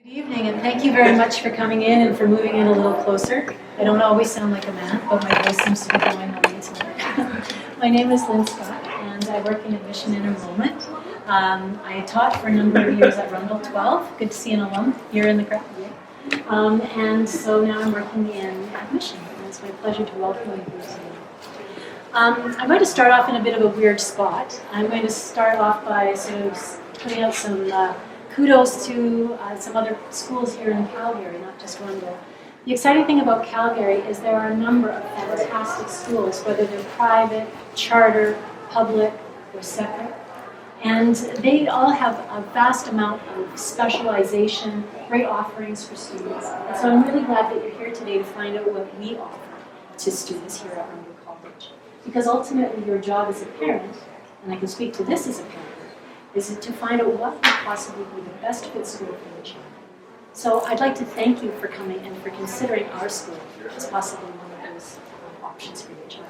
Good evening, and thank you very much for coming in and for moving in a little closer. I don't always sound like a man, but my voice seems to be going all right tonight. My name is Lynn Scott, and I work in admission and enrollment. I taught for a number of years at Rundle 12. Good to see an alum here in the crowd. And so now I'm working in admission, and it's my pleasure to welcome you here today. I'm going to start off in a bit of a weird spot. I'm going to start off by sort of putting out some kudos to some other schools here in Calgary, not just Rundle. The exciting thing about Calgary is there are a number of fantastic schools, whether they're private, charter, public, or separate. And they all have a vast amount of specialization, great offerings for students. And so I'm really glad that you're here today to find out what we offer to students here at Rundle College. Because ultimately your job as a parent, and I can speak to this as a parent, is to find out what would possibly be the best fit school for your child. So I'd like to thank you for coming and for considering our school as possibly one of those options for your child.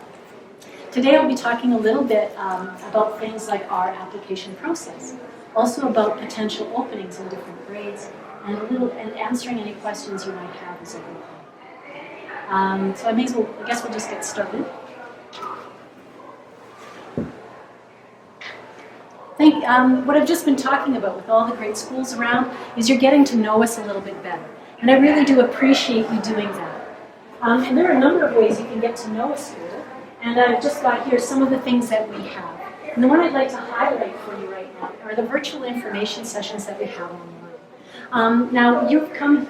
Today I'll be talking a little bit about things like our application process, also about potential openings in different grades, and answering any questions you might have as I go on. So I guess we'll just get started. What I've just been talking about with all the great schools around is you're getting to know us a little bit better. And I really do appreciate you doing that. And there are a number of ways you can get to know a school. And I've just got here some of the things that we have. And the one I'd like to highlight for you right now are the virtual information sessions that we have online. Now, you're coming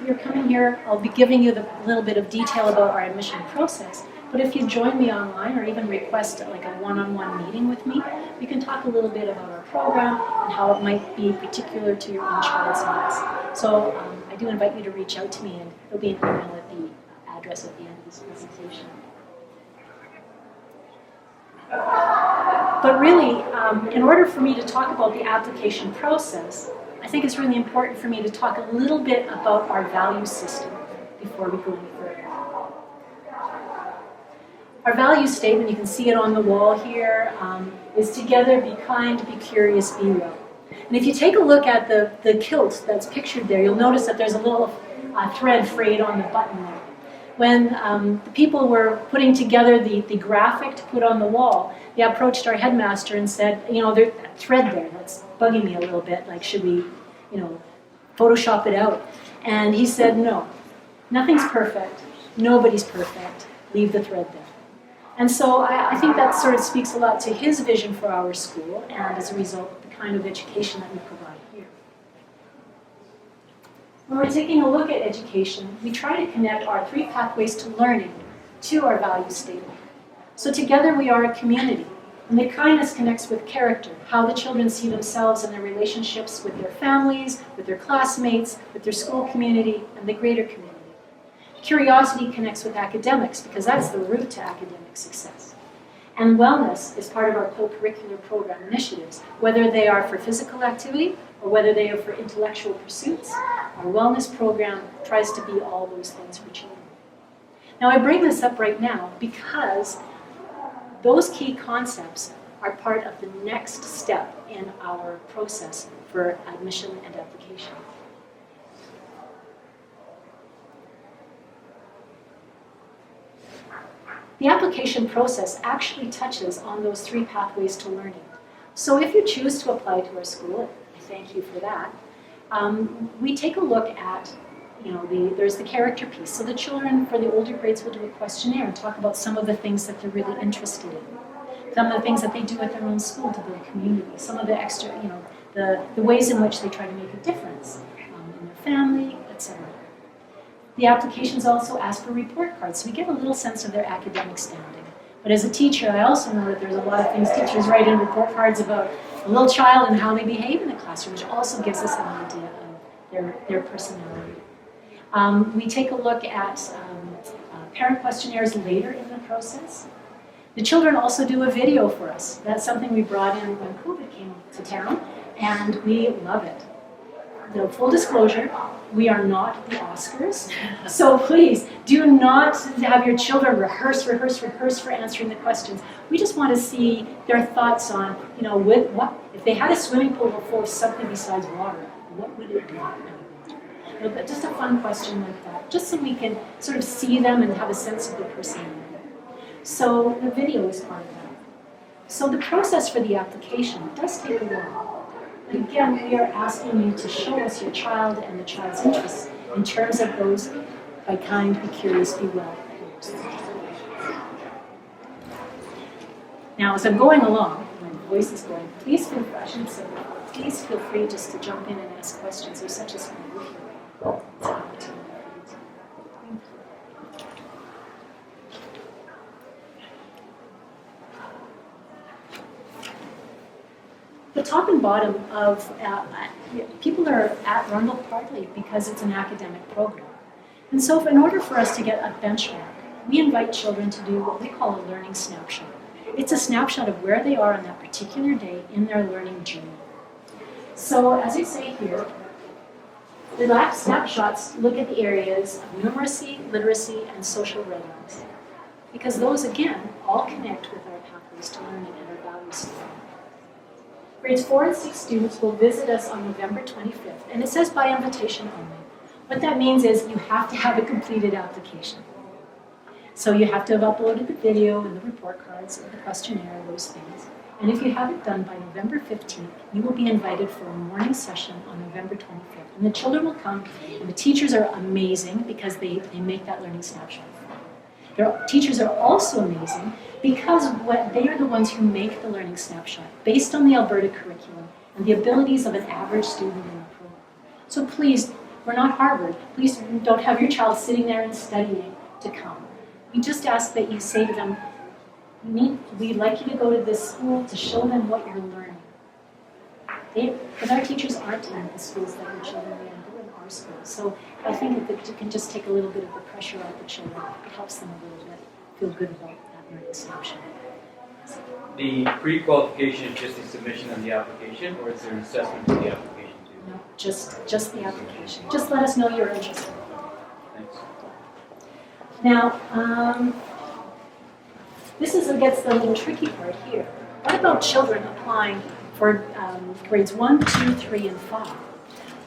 here, I'll be giving you a little bit of detail about our admission process. But if you join me online or even request like a one-on-one meeting with me, we can talk a little bit about our program and how it might be particular to your own child's needs. So I do invite you to reach out to me, and there'll be an email at the address at the end of this presentation. But really, in order for me to talk about the application process, I think it's really important for me to talk a little bit about our value system before we go any further. Our value statement, you can see it on the wall here, is together, be kind, be curious, be well. And if you take a look at the kilt that's pictured there, you'll notice that there's a little thread frayed on the button there. When the people were putting together the graphic to put on the wall, they approached our headmaster and said, there's a thread there that's bugging me a little bit, like should we, Photoshop it out? And he said, no, nothing's perfect, nobody's perfect, leave the thread there. And so I think that sort of speaks a lot to his vision for our school, and as a result, the kind of education that we provide here. When we're taking a look at education, we try to connect our 3 pathways to learning to our value statement. So together we are a community, and the kindness connects with character, how the children see themselves and their relationships with their families, with their classmates, with their school community, and the greater community. Curiosity connects with academics because that's the route to academic success. And wellness is part of our co-curricular program initiatives, whether they are for physical activity or whether they are for intellectual pursuits. Our wellness program tries to be all those things for children. Now I bring this up right now because those key concepts are part of the next step in our process for admission and application. The application process actually touches on those 3 pathways to learning. So if you choose to apply to our school, I thank you for that, we take a look at, there's the character piece. So the children for the older grades will do a questionnaire and talk about some of the things that they're really interested in. Some of the things that they do at their own school to build community. Some of the extra, the ways in which they try to make a difference in their family, etc. The applications also ask for report cards, so we get a little sense of their academic standing. But as a teacher, I also know that there's a lot of things teachers write in report cards about a little child and how they behave in the classroom, which also gives us an idea of their personality. We take a look at parent questionnaires later in the process. The children also do a video for us. That's something we brought in when COVID came to town, and we love it. Full disclosure, we are not the Oscars, so please do not have your children rehearse for answering the questions. We just want to see their thoughts on, if they had a swimming pool full of something besides water, what would it be? But just a fun question like that, just so we can sort of see them and have a sense of their personality. So the video is part of that. So the process for the application does take a while. Again, we are asking you to show us your child and the child's interests in terms of those by kind, be curious, be well. Now, as I'm going along, my voice is going, please feel free just to jump in and ask questions. There's such a small group here. The top and bottom of people are at Rundle partly because it's an academic program. And so in order for us to get a benchmark, we invite children to do what we call a learning snapshot. It's a snapshot of where they are on that particular day in their learning journey. So as I say here, the lab snapshots look at the areas of numeracy, literacy, and social readiness. Because those, again, all connect with our pathways to learning and our values. Grades 4 and 6 students will visit us on November 25th, and it says by invitation only. What that means is you have to have a completed application. So you have to have uploaded the video and the report cards and the questionnaire, those things. And if you have it done by November 15th, you will be invited for a morning session on November 25th. And the children will come, and the teachers are amazing because they make that learning snapshot. Their teachers are also amazing because they are the ones who make the learning snapshot based on the Alberta curriculum and the abilities of an average student in the program. So please, we're not Harvard. Please don't have your child sitting there and studying to come. We just ask that you say to them, we'd like you to go to this school to show them what you're learning. Because our teachers aren't in the schools that your children are in our schools. So I think if it can just take a little bit of the pressure off the children, it helps them a little bit feel good about that learning snapshot. The pre-qualification is just the submission of the application, or is there an assessment of the application too? No, just the application. Just let us know you're interested. Thanks. Now, this gets the little tricky part here. What about children applying for grades 1, 2, 3, and 5?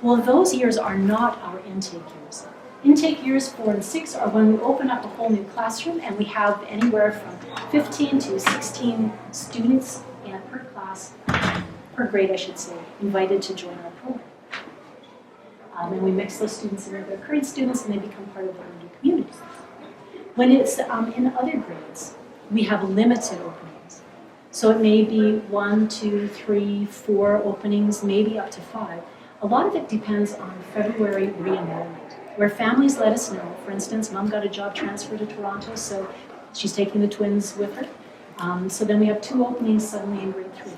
Well, those years are not our intake years. Intake years 4 and 6 are when we open up a whole new classroom and we have anywhere from 15 to 16 students per class, per grade I should say, invited to join our program. And we mix those students in with their current students and they become part of the learning community. When it's in other grades, we have limited openings. So it may be 1, 2, 3, 4 openings, maybe up to 5. A lot of it depends on February re-enrollment, where families let us know. For instance, mom got a job transfer to Toronto, so she's taking the twins with her. So then we have 2 openings suddenly in grade 3.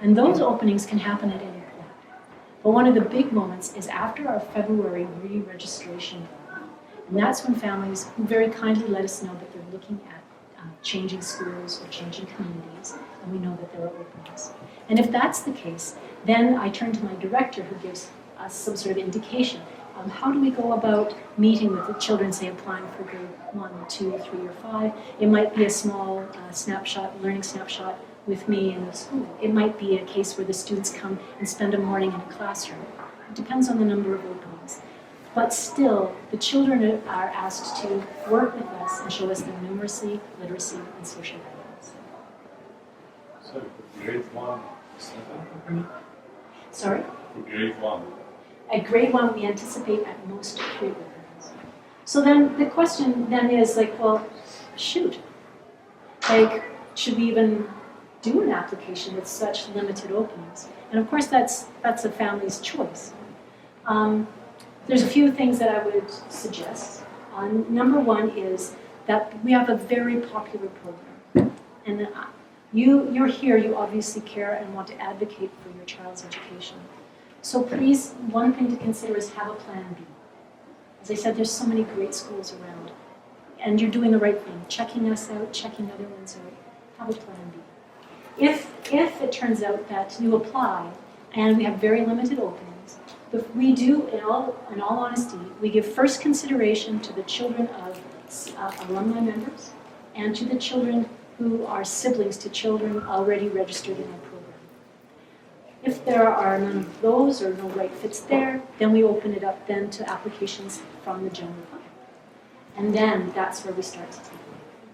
And those openings can happen at any point. But one of the big moments is after our February re-registration. And that's when families who very kindly let us know that they're looking at changing schools or changing communities, and we know that there are openings. And if that's the case, then I turn to my director who gives us some sort of indication. How do we go about meeting with the children, say applying for grade 1, 2, 3, or 5? It might be a small learning snapshot with me in the school. It might be a case where the students come and spend a morning in a classroom. It depends on the number of openings. But still, the children are asked to work with us and show us their numeracy, literacy, and social readiness. So, for grade 1, opening? Sorry? For grade 1. At grade 1, we anticipate at most 3 openings. So then the question then is like, well, shoot. Like, should we even do an application with such limited openings? And of course, that's a family's choice. There's a few things that I would suggest. Number 1 is that we have a very popular program. And you're here, you obviously care and want to advocate for your child's education. So please, one thing to consider is have a plan B. As I said, there's so many great schools around. And you're doing the right thing, checking us out, checking other ones out. Have a plan B. If it turns out that you apply and we have very limited openings, but we do, in all honesty, we give first consideration to the children of alumni members and to the children who are siblings to children already registered in our program. If there are none of those or no right fits there, then we open it up then to applications from the general fund. And then that's where we start to take.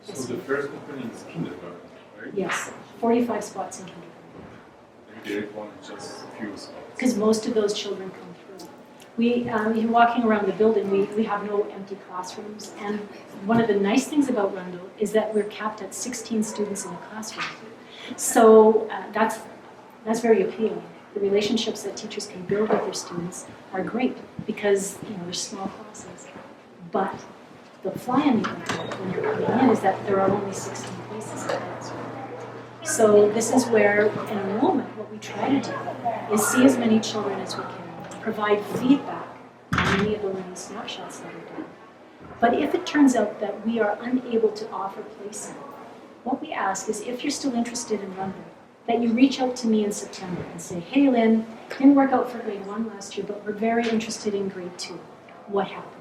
So the first opening is kindergarten, right? Yes, 45 spots in kindergarten. And grade 1 is just a few spots. Because most of those children come through. In walking around the building, we have no empty classrooms. And one of the nice things about Rundle is that we're capped at 16 students in a classroom. So that's very appealing. The relationships that teachers can build with their students are great because there's small classes. But the fly in the ointment when you're coming in is that there are only 16 places in the classroom. So this is where in enrollment, what we try to do is see as many children as we can, provide feedback on any of the learning snapshots that are done. But if it turns out that we are unable to offer placement, what we ask is if you're still interested in Rundle, that you reach out to me in September and say, hey Lynn, didn't work out for grade 1 last year, but we're very interested in grade 2. What happened?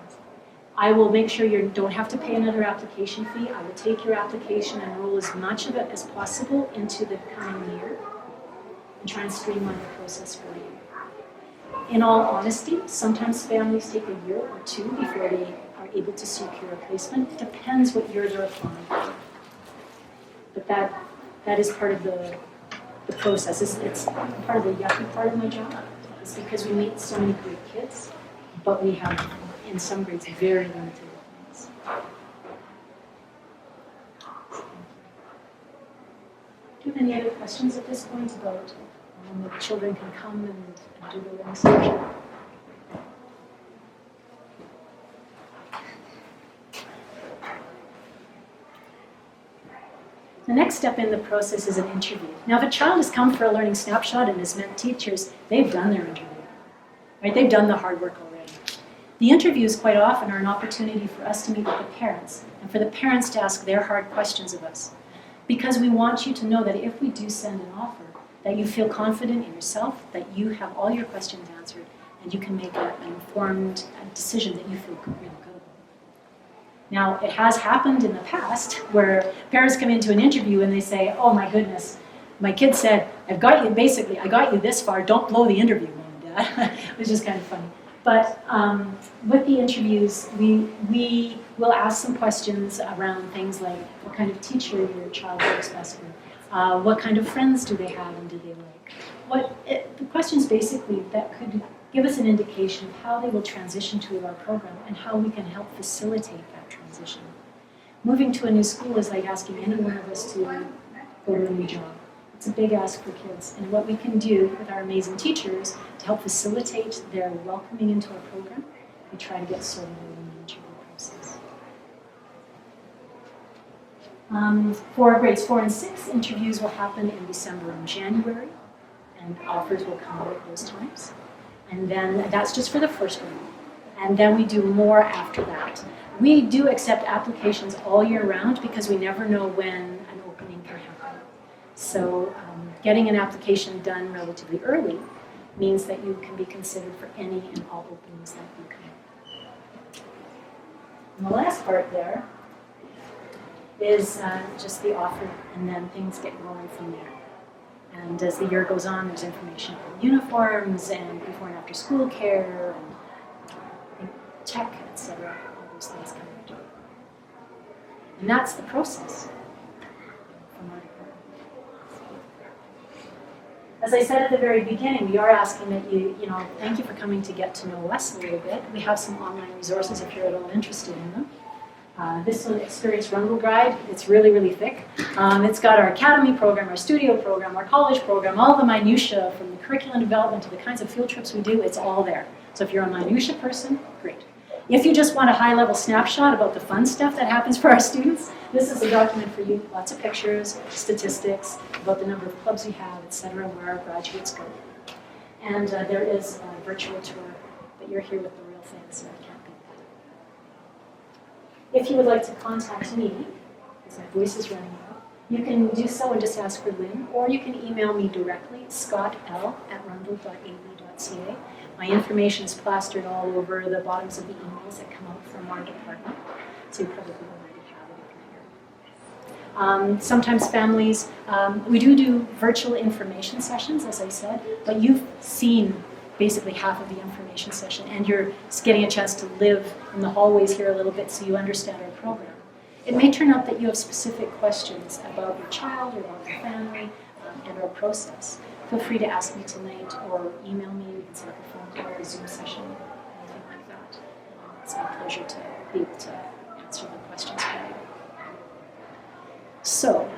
I will make sure you don't have to pay another application fee. I will take your application and enroll as much of it as possible into the coming year and try and streamline the process for you. In all honesty, sometimes families take a year or 2 before they are able to secure a placement. It depends what year they're applying for. But that is part of the process. It's part of the yucky part of my job. It's because we meet so many great kids, but we have, in some grades, very limited openings. Do you have any other questions at this point about that children can come and do the learning session? The next step in the process is an interview. Now, if a child has come for a learning snapshot and has met teachers, they've done their interview. Right? They've done the hard work already. The interviews quite often are an opportunity for us to meet with the parents and for the parents to ask their hard questions of us. Because we want you to know that if we do send an offer, that you feel confident in yourself, that you have all your questions answered, and you can make an informed decision that you feel really good about. Now, it has happened in the past where parents come into an interview and they say, oh my goodness, my kid said, I got you this far, don't blow the interview, Mom and Dad, which is kind of funny. But with the interviews, we will ask some questions around things like what kind of teacher your child works best with, what kind of friends do they have and do they like. The questions basically that could give us an indication of how they will transition to our program and how we can help facilitate that transition. Moving to a new school is like asking any one of us to go to a new job. It's a big ask for kids, and what we can do with our amazing teachers to help facilitate their welcoming into our program, we try to get sorted in the interview process. For grades 4 and 6, interviews will happen in December and January, and offers will come out at those times. And then that's just for the first round. And then we do more after that. We do accept applications all year round because we never know when an opening can happen. So getting an application done relatively early means that you can be considered for any and all openings that you come. And the last part there is just the offer, and then things get going from there. And as the year goes on, there's information on uniforms and before and after school care and tech, etc. All those things come into it. And that's the process from our department. As I said at the very beginning, we are asking that you thank you for coming to get to know us a little bit. We have some online resources if you're at all interested in them. This one, Experience Rundle Guide, it's really, really thick. It's got our academy program, our studio program, our college program, all the minutiae from the curriculum development to the kinds of field trips we do, it's all there. So if you're a minutiae person, great. If you just want a high-level snapshot about the fun stuff that happens for our students, this is a document for you. Lots of pictures, statistics, about the number of clubs we have, etc., where our graduates go. And there is a virtual tour, but you're here with the real thing, so I can't beat that. If you would like to contact me, because my voice is running out, you can do so and just ask for Lynn, or you can email me directly, scott.l@rundle.ab.ca. My information is plastered all over the bottoms of the emails that come out from our department, so you probably already have it if you're here. Sometimes families, we do virtual information sessions, as I said, but you've seen basically half of the information session, and you're getting a chance to live in the hallways here a little bit so you understand our program. It may turn out that you have specific questions about your child or about your family and our process. Feel free to ask me tonight or email me. You can set up a phone call or a Zoom session, anything like that. It's my pleasure to be able to answer the questions for you. So,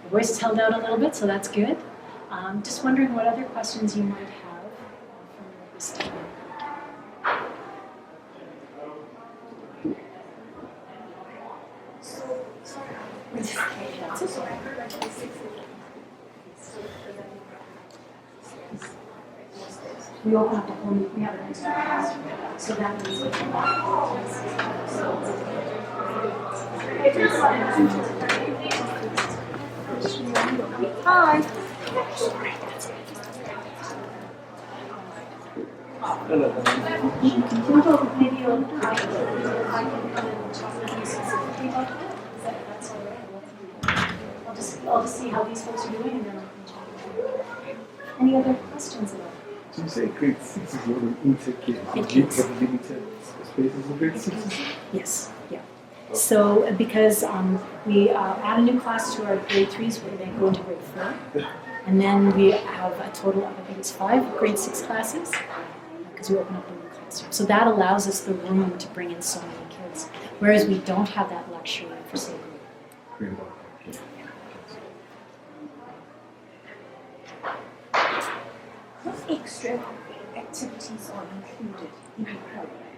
the voice is held out a little bit, so that's good. Just wondering what other questions you might have from this time. We open up the whole, we have an extra classroom, so that means we can Hi. Maybe I can come and talk with you specifically about that. That's all right. I'll just see how these folks are doing, and then I'll talk with you. Any other questions about it? So you say grade 6 is not an intake kid, but you have limited spaces in grade 6? Yes, yeah. So because we add a new class to our grade 3s, we're going to go into grade 4. And then we have a total of, I think it's 5 grade 6 classes, because we open up a new classroom. So that allows us the room to bring in so many kids, whereas we don't have that luxury for say grade 1. What extra activities are included in the program?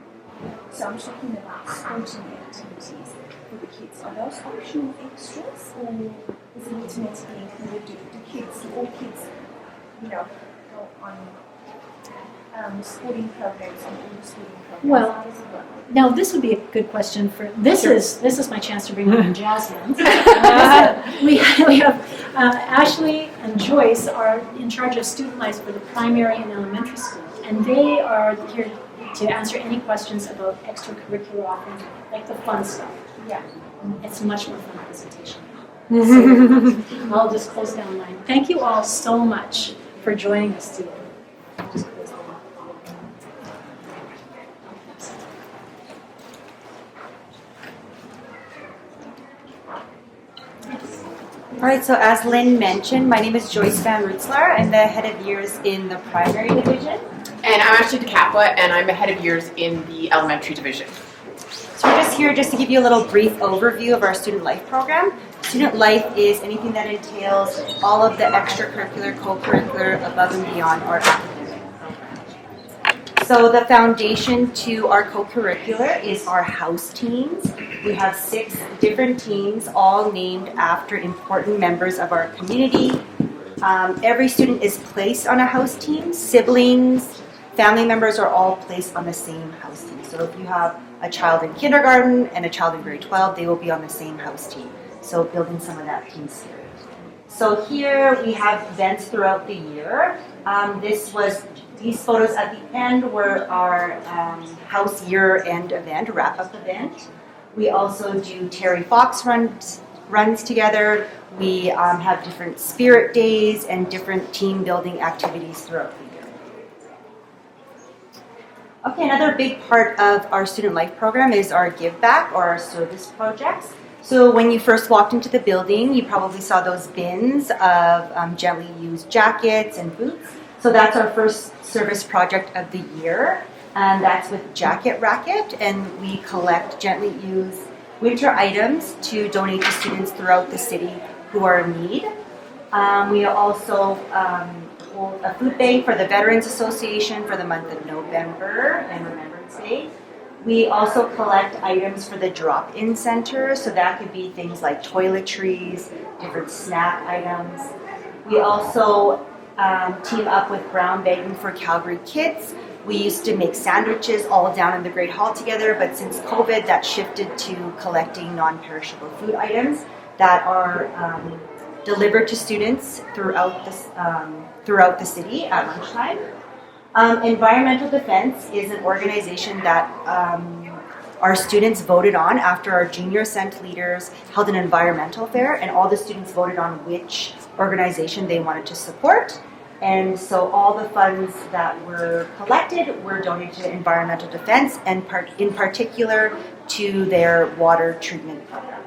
So I'm talking about sporting activities for the kids. Are those optional extras, or is it automatically included? Do kids, all kids, go on sporting programs, on all the sporting programs? Well, how does it work? now this would be a good question for, this is my chance to bring on jazz hands. We have Ashley and Joyce are in charge of student life for the primary and elementary school, and they are here to answer any questions about extracurricular offerings, like the fun stuff. Yeah. It's a much more fun presentation. So I'll just close down mine. Thank you all so much for joining us today. I'll just close down. All right, so as Lynn mentioned, my name is Joyce Van Rootselaar. I'm the head of years in the primary division. And I'm actually the Kappa, and I'm the head of years in the elementary division. So we're just here just to give you a little brief overview of our student life program. Student life is anything that entails all of the extracurricular, co-curricular, above and beyond our academic program. So the foundation to our co-curricular is our house teams. We have 6 different teams, all named after important members of our community. Every student is placed on a house team. Siblings, family members are all placed on the same house team. So if you have a child in kindergarten and a child in grade 12, they will be on the same house team. So building some of that team spirit. So here we have events throughout the year. These photos at the end were our house year-end event, wrap-up event. We also do Terry Fox runs together. We have different spirit days and different team building activities throughout the year. Okay, another big part of our student life program is our give back or our service projects. So when you first walked into the building, you probably saw those bins of gently used jackets and boots. So that's our first service project of the year. And that's with Jacket Racket, and we collect gently used winter items to donate to students throughout the city who are in need. We also hold a food bank for the Veterans Association for the month of November and Remembrance Day. We also collect items for the drop-in center, so that could be things like toiletries, different snack items. We also team up with Brown Bagging for Calgary Kids. We used to make sandwiches all down in the Great Hall together, but since COVID, that shifted to collecting non-perishable food items that are delivered to students throughout the city at lunchtime. Environmental Defense is an organization that our students voted on after our junior ascent leaders held an environmental fair, and all the students voted on which organization they wanted to support. And so all the funds that were collected were donated to environmental defense, and in particular to their water treatment program.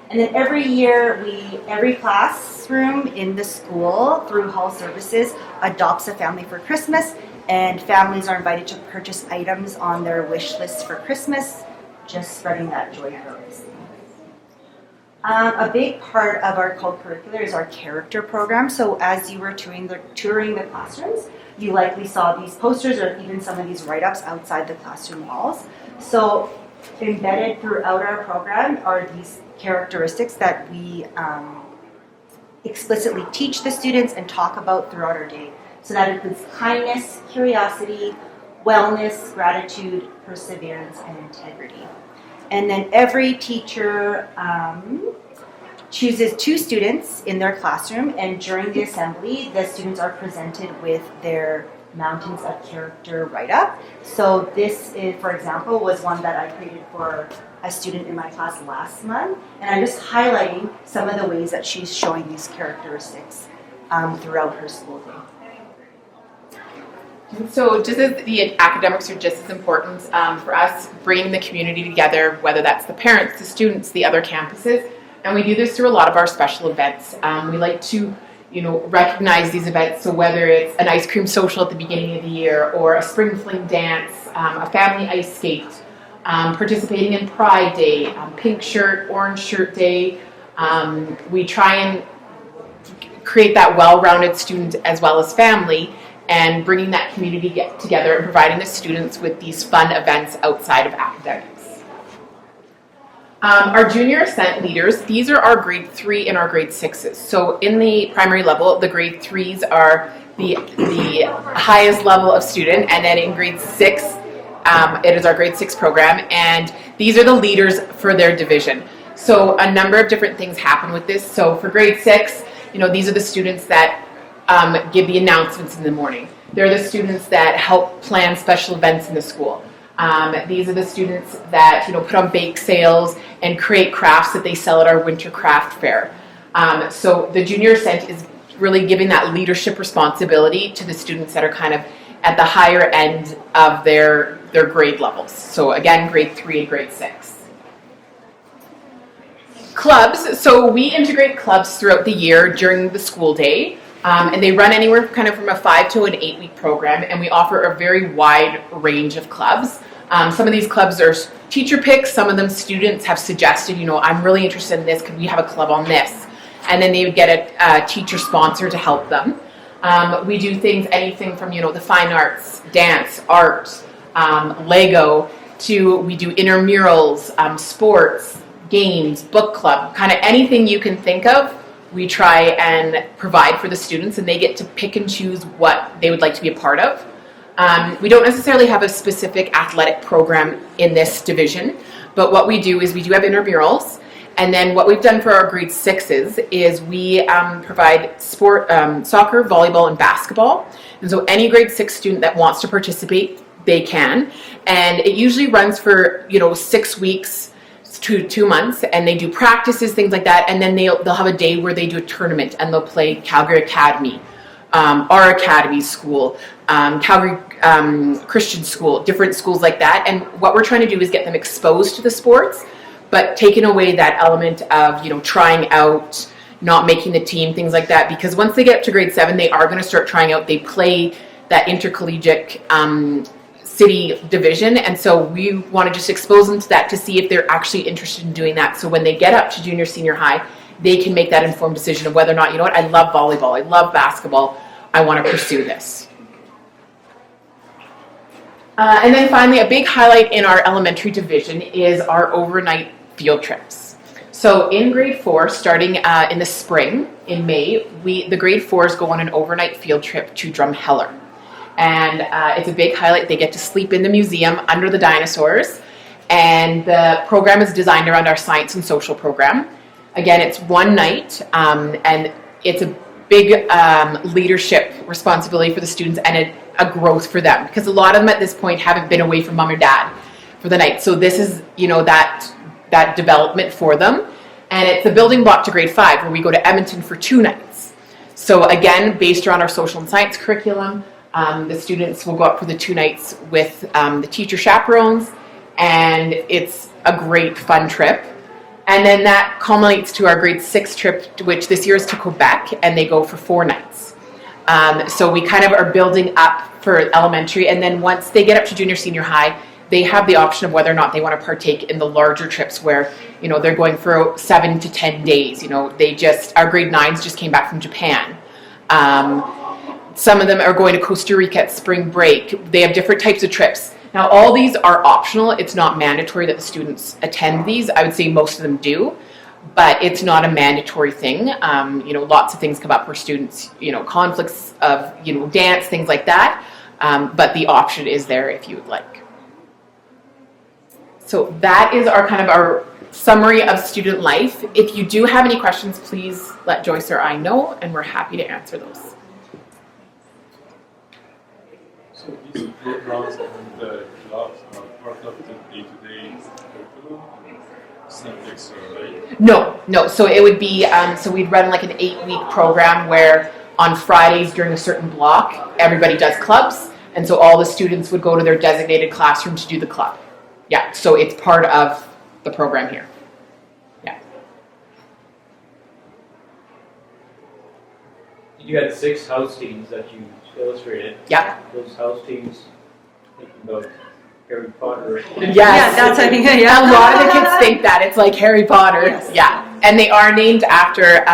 And then every year, every classroom in the school through Hall Services adopts a family for Christmas, and families are invited to purchase items on their wish list for Christmas, just spreading that joy throughout. A big part of our co-curricular is our character program. So as you were touring the classrooms, you likely saw these posters or even some of these write-ups outside the classroom walls. So embedded throughout our program are these characteristics that we explicitly teach the students and talk about throughout our day. So that includes kindness, curiosity, wellness, gratitude, perseverance, and integrity. And then every teacher chooses 2 students in their classroom, and during the assembly, the students are presented with their Mountains of Character write-up. So this, is, for example, was one that I created for a student in my class last month, and I'm just highlighting some of the ways that she's showing these characteristics throughout her school day. So just as the academics are just as important for us, bringing the community together, whether that's the parents, the students, the other campuses, and we do this through a lot of our special events. We like to, recognize these events. So whether it's an ice cream social at the beginning of the year, or a spring fling dance, a family ice skate, participating in Pride Day, pink shirt, orange shirt day, we try and create that well-rounded student as well as family, and bringing that community together and providing the students with these fun events outside of academics. Our junior ascent leaders, these are our grade 3 and our grade 6s. So in the primary level, the grade 3s are the highest level of student, and then in grade 6, it is our grade 6 program, and these are the leaders for their division. So a number of different things happen with this. So for grade 6, these are the students that give the announcements in the morning. They're the students that help plan special events in the school. These are the students that put on bake sales and create crafts that they sell at our winter craft fair. So the junior ascent is really giving that leadership responsibility to the students that are kind of at the higher end of their grade levels. So again, grade 3 and grade 6. Clubs, so we integrate clubs throughout the year during the school day. And they run anywhere kind of from a 5 to an 8-week program, and we offer a very wide range of clubs. Some of these clubs are teacher picks. Some of them students have suggested, I'm really interested in this. Could we have a club on this? And then they would get a teacher sponsor to help them. We do things, anything from, the fine arts, dance, art, Lego, to we do intramurals, sports, games, book club, kind of anything you can think of. We try and provide for the students, and they get to pick and choose what they would like to be a part of. We don't necessarily have a specific athletic program in this division, but what we do is we do have intramurals, and then what we've done for our grade 6s is we provide sport, soccer, volleyball, and basketball. And so any grade 6 student that wants to participate, they can. And it usually runs for 6 weeks to 2 months, and they do practices, things like that, and then they'll have a day where they do a tournament, and they'll play Calgary Academy, our Academy school, Calgary Christian school, different schools like that. And what we're trying to do is get them exposed to the sports, but taking away that element of trying out, not making the team, things like that, because once they get up to grade 7, they are going to start trying out. They play that intercollegiate city division, and so we want to just expose them to that to see if they're actually interested in doing that. So when they get up to junior, senior high, they can make that informed decision of whether or not, I love volleyball, I love basketball, I want to pursue this. And then finally, a big highlight in our elementary division is our overnight field trips. So in grade 4, starting in the spring, in May, the grade 4s go on an overnight field trip to Drumheller. And it's a big highlight. They get to sleep in the museum under the dinosaurs. And the program is designed around our science and social program. Again, it's one night, and it's a big leadership responsibility for the students and a growth for them. Because a lot of them at this point haven't been away from mom or dad for the night. So this is, that development for them. And it's a building block to grade 5 where we go to Edmonton for 2 nights. So again, based around our social and science curriculum, the students will go up for the 2 nights with the teacher chaperones, and it's a great fun trip. And then that culminates to our grade 6 trip, which this year is to Quebec, and they go for 4 nights. So we kind of are building up for elementary, and then once they get up to junior, senior high, they have the option of whether or not they want to partake in the larger trips where, they're going for 7 to 10 days. Our grade 9s just came back from Japan. Some of them are going to Costa Rica at spring break. They have different types of trips. Now, all these are optional. It's not mandatory that the students attend these. I would say most of them do, but it's not a mandatory thing. Lots of things come up for students, conflicts of, dance, things like that. But the option is there if you would like. So that is our summary of student life. If you do have any questions, please let Joyce or I know, and we're happy to answer those. So these programs and the clubs are part of the day-to-day curriculum? It's not extra, right? No. So it would be, we'd run like an 8-week program where on Fridays during a certain block, everybody does clubs. And so all the students would go to their designated classroom to do the club. Yeah, so it's part of the program here. Yeah. You had 6 house teams that you illustrated. Yeah. Those house teams, thinking about Harry Potter. Yes. Yeah, that's I think A lot of the kids think that it's like Harry Potter. Yes. Yeah, and they are named after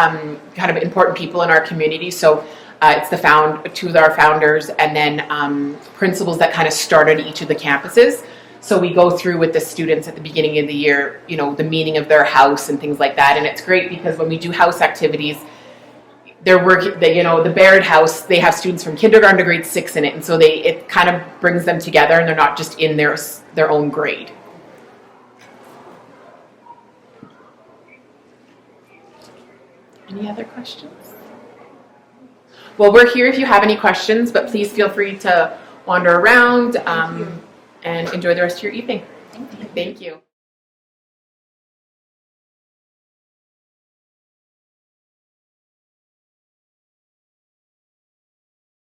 kind of important people in our community. So it's 2 of our founders, and then principals that kind of started each of the campuses. So we go through with the students at the beginning of the year, the meaning of their house and things like that. And it's great because when we do house activities, they're working, the Baird House, they have students from kindergarten to grade 6 in it. And so it kind of brings them together, and they're not just in their own grade. Any other questions? Well, we're here if you have any questions, but please feel free to wander around and enjoy the rest of your evening. Thank you.